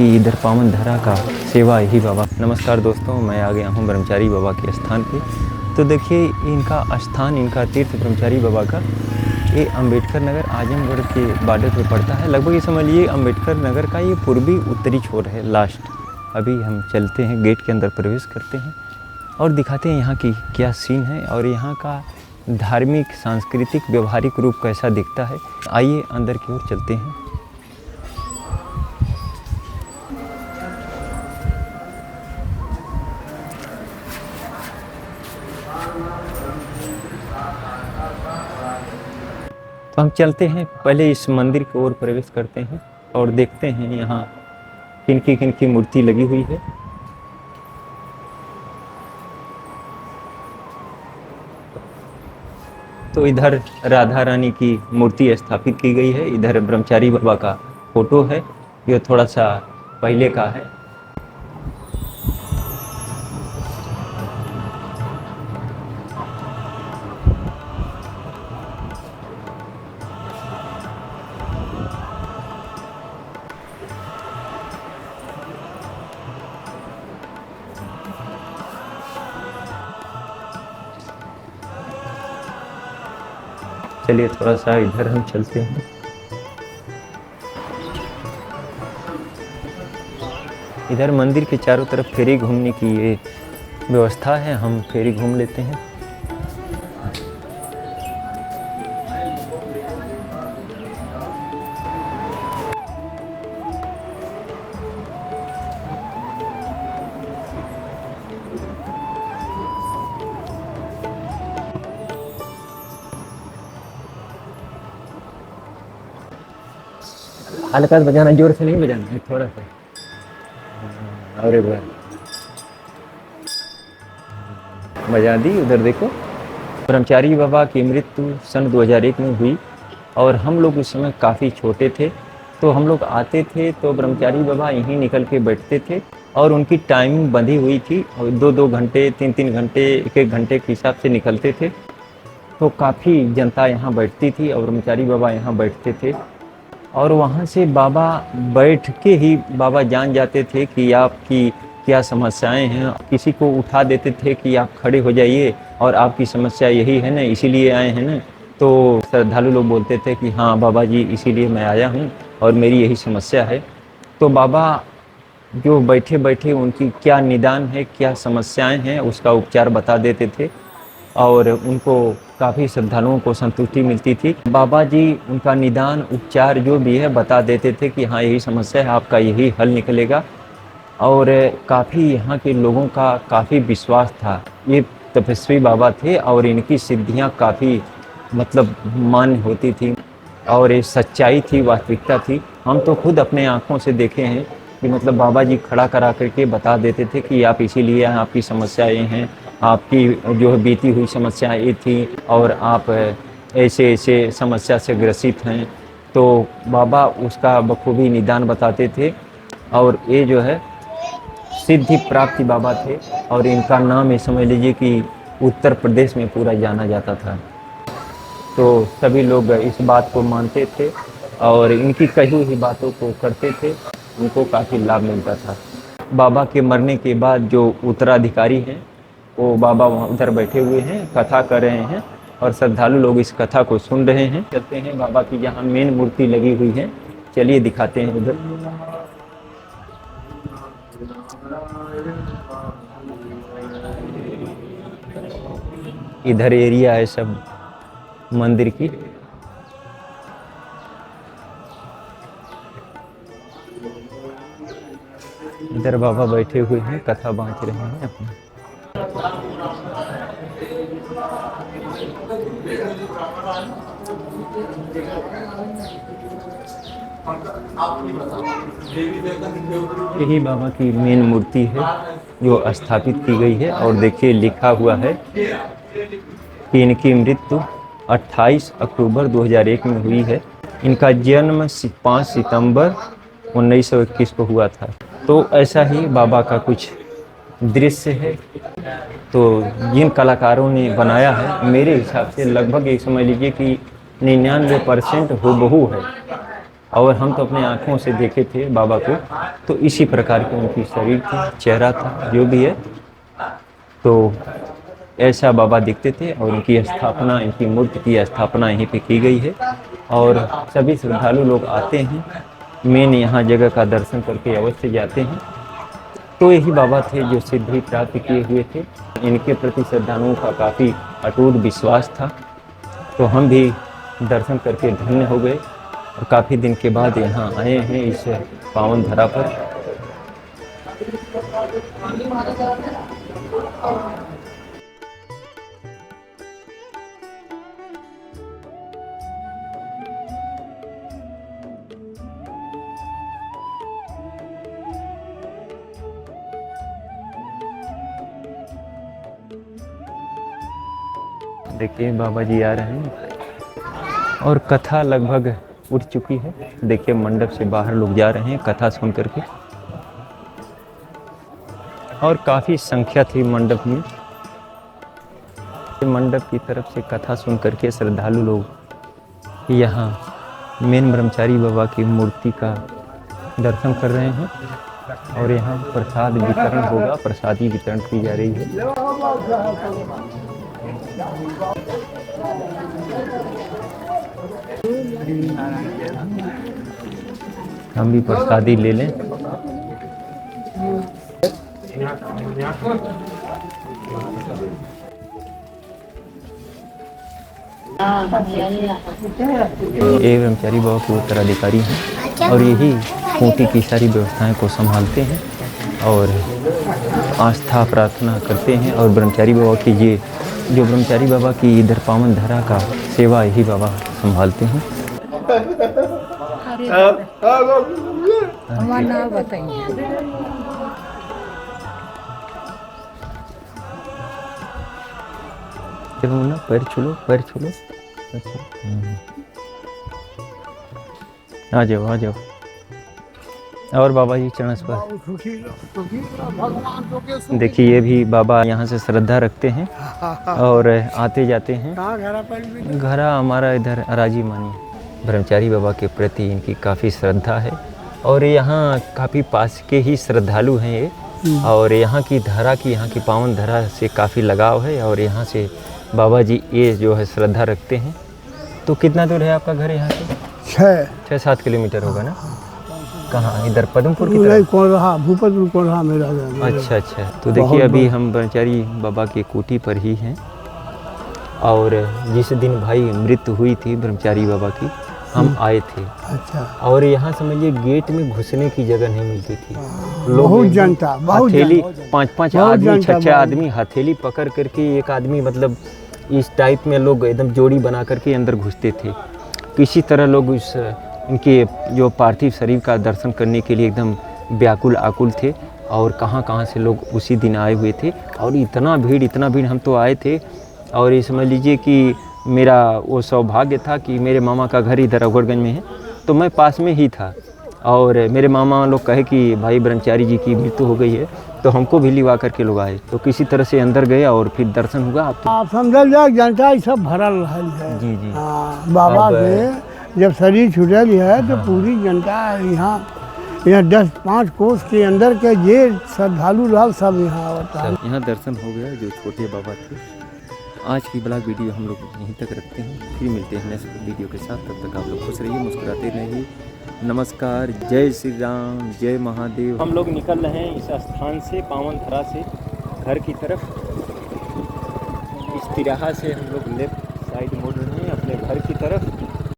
कि इधर पावन धरा का सेवा यही बाबा। नमस्कार दोस्तों, मैं आ गया हूँ ब्रह्मचारी बाबा के स्थान पे। तो देखिए इनका स्थान, इनका तीर्थ ब्रह्मचारी बाबा का ये अंबेडकर नगर आजमगढ़ के बॉर्डर पे पड़ता है। लगभग ये समझ लीजिए अंबेडकर नगर का ये पूर्वी उत्तरी छोर है, लास्ट। अभी हम चलते हैं, गेट के अंदर प्रवेश करते हैं और दिखाते हैं यहाँ की क्या सीन है और यहाँ का धार्मिक, सांस्कृतिक, व्यवहारिक रूप कैसा दिखता है। आइए अंदर की ओर चलते हैं। तो हम चलते हैं, पहले इस मंदिर की ओर प्रवेश करते हैं और देखते हैं यहाँ किन की मूर्ति लगी हुई है। तो इधर राधा रानी की मूर्ति स्थापित की गई है, इधर ब्रह्मचारी बाबा का फोटो है, ये थोड़ा सा पहले का है। चलिए थोड़ा सा इधर हम चलते हैं। इधर मंदिर के चारों तरफ फेरी घूमने की ये व्यवस्था है, हम फेरी घूम लेते हैं। हल्का बजाना, जोर से नहीं बजाना है, थोड़ा सा। अरे भाई बजा दी। उधर देखो, ब्रह्मचारी बाबा की मृत्यु सन 2001 में हुई और हम लोग उस समय काफ़ी छोटे थे। तो हम लोग आते थे तो ब्रह्मचारी बाबा यहीं निकल के बैठते थे और उनकी टाइमिंग बंधी हुई थी, 2-2 घंटे, 3-3 घंटे, 1-1 घंटे के हिसाब से निकलते थे। तो काफ़ी जनता यहाँ बैठती थी और ब्रह्मचारी बाबा यहाँ बैठते थे और वहाँ से बाबा बैठ के ही बाबा जान जाते थे कि आपकी क्या समस्याएं हैं। किसी को उठा देते थे कि आप खड़े हो जाइए और आपकी समस्या यही है ना, इसीलिए आए हैं ना। तो श्रद्धालु लोग बोलते थे कि हाँ बाबा जी, इसीलिए मैं आया हूँ और मेरी यही समस्या है। तो बाबा जो बैठे बैठे उनकी क्या निदान है, क्या समस्याएं हैं, उसका उपचार बता देते थे और उनको काफ़ी श्रद्धालुओं को संतुष्टि मिलती थी। बाबा जी उनका निदान, उपचार जो भी है बता देते थे कि हाँ यही समस्या है, आपका यही हल निकलेगा। और काफ़ी यहाँ के लोगों का काफ़ी विश्वास था। ये तपस्वी बाबा थे और इनकी सिद्धियाँ काफ़ी मतलब मान्य होती थी और ये सच्चाई थी, वास्तविकता थी। हम तो खुद अपने आँखों से देखे हैं कि मतलब बाबा जी खड़ा करा करके बता देते थे कि आप इसीलिए हैं, आपकी समस्याएं हैं, आपकी जो बीती हुई समस्या ये थी और आप ऐसे ऐसे समस्या से ग्रसित हैं। तो बाबा उसका बखूबी निदान बताते थे और ये जो है सिद्धि प्राप्ति बाबा थे और इनका नाम ये समझ लीजिए कि उत्तर प्रदेश में पूरा जाना जाता था। तो सभी लोग इस बात को मानते थे और इनकी कही हुई बातों को करते थे, उनको काफ़ी लाभ मिलता था। बाबा के मरने के बाद जो उत्तराधिकारी हैं वो बाबा वहाँ उधर बैठे हुए हैं, कथा कर रहे हैं और श्रद्धालु लोग इस कथा को सुन रहे हैं। चलते हैं बाबा की जहाँ मेन मूर्ति लगी हुई है, चलिए दिखाते हैं उधर। इधर एरिया है सब मंदिर की। इधर बाबा बैठे हुए हैं, कथा बाँच रहे हैं अपना। यही बाबा की मेन मूर्ति है जो स्थापित की गई है और देखिए लिखा हुआ है कि इनकी मृत्यु 28 अक्टूबर 2001 में हुई है। इनका जन्म 5 सितंबर 1921 को हुआ था। तो ऐसा ही बाबा का कुछ दृश्य है। तो जिन कलाकारों ने बनाया है, मेरे हिसाब से लगभग ये समझ लीजिए कि 99% हूबहू है। और हम तो अपने आँखों से देखे थे बाबा को, तो इसी प्रकार के उनकी शरीर थी, चेहरा था, जो भी है। तो ऐसा बाबा दिखते थे और इनकी स्थापना, इनकी मूर्ति की स्थापना यहीं पे की गई है। और सभी श्रद्धालु लोग आते हैं, मेन यहाँ जगह का दर्शन करके अवश्य जाते हैं। तो यही बाबा थे जो सिद्धि प्राप्त किए हुए थे। इनके प्रति श्रद्धालुओं का काफ़ी अटूट विश्वास था। तो हम भी दर्शन करके धन्य हो गए और काफ़ी दिन के बाद यहाँ आए हैं इस पावन धरा पर। देखिए बाबा जी आ रहे हैं और कथा लगभग उठ चुकी है। देखिए मंडप से बाहर लोग जा रहे हैं कथा सुन करके, और काफ़ी संख्या थी मंडप में। मंडप की तरफ से कथा सुन करके श्रद्धालु लोग यहाँ मेन ब्रह्मचारी बाबा की मूर्ति का दर्शन कर रहे हैं। और यहाँ प्रसाद वितरण होगा, प्रसादी वितरण की जा रही है। हम भी प्रसादी ले लें। ये ब्रह्मचारी बाबा के उत्तराधिकारी हैं और यही खूंटी की सारी व्यवस्थाएं को संभालते हैं और आस्था प्रार्थना करते हैं। और ब्रह्मचारी बाबा की ये जो ब्रह्मचारी बाबा की इधर पावन धरा का सेवा यही बाबा संभालते हैं। हमारा नाम बताइए। चलो ना, पैर छूलो, पैर छूलो। आ जाओ, आ जाओ। और बाबा जी चरण पर देखिए, ये भी बाबा यहाँ से श्रद्धा रखते हैं और आते जाते हैं। घरा हमारा इधर अराजी मानी। ब्रह्मचारी बाबा के प्रति इनकी काफ़ी श्रद्धा है और यहाँ काफ़ी पास के ही श्रद्धालु हैं ये। और यहाँ की धरा की, यहाँ की पावन धरा से काफ़ी लगाव है और यहाँ से बाबा जी ये जो है श्रद्धा रखते हैं। तो कितना दूर है आपका घर यहाँ से? 6-7 किलोमीटर होगा ना? कहाँ? इधर पद्मपुर की तरफ? भूपतपुर कोल्हा मेरा घर। अच्छा अच्छा। तो देखिए अभी हम ब्रह्मचारी बाबा की कोठी पर ही हैं और जिस दिन भाई मृत्यु हुई थी ब्रह्मचारी बाबा की, हम आए थे। अच्छा। और यहाँ समझिए गेट में घुसने की जगह नहीं मिलती थी। बहुत जनता, हथेली 5-5 आदमी, 6-6 आदमी हथेली पकड़ करके, एक आदमी मतलब इस टाइप में लोग एकदम जोड़ी बना करके अंदर घुसते थे। किसी तरह लोग उस इनके जो पार्थिव शरीर का दर्शन करने के लिए एकदम व्याकुल आकुल थे। और कहाँ कहाँ से लोग उसी दिन आए हुए थे और इतना भीड़ हम तो आए थे। और ये समझ लीजिए कि मेरा वो सौभाग्य था कि मेरे मामा का घर इधर अवगढ़गंज में है, तो मैं पास में ही था। और मेरे मामा लोग कहे कि भाई ब्रह्मचारी जी की मृत्यु हो गई है, तो हमको भी लिवा करके लोग आए। तो किसी तरह से अंदर गए और फिर दर्शन हुआ। आप समझ जाए जनता सब भरल रहल है। जी जी। बाबा के जब शरीर छुटल है तो पूरी जनता यहाँ 10-5 कोस के अंदर के ये श्रद्धालु लोग सब यहाँ होता है। यहाँ दर्शन हो गया जो छोटे बाबा थे। आज की ब्लॉग वीडियो हम लोग यहीं तक रखते हैं, फिर मिलते हैं नेक्स्ट वीडियो के साथ। तब तक आप लोग खुश रहिए, मुस्कुराते रहिए। नमस्कार, जय श्री राम, जय महादेव। हम लोग निकल रहे हैं इस स्थान से, पावन धरा से घर की तरफ। इस तिराहा से हम लोग लेफ्ट साइड मुड़ रहे हैं अपने घर की तरफ।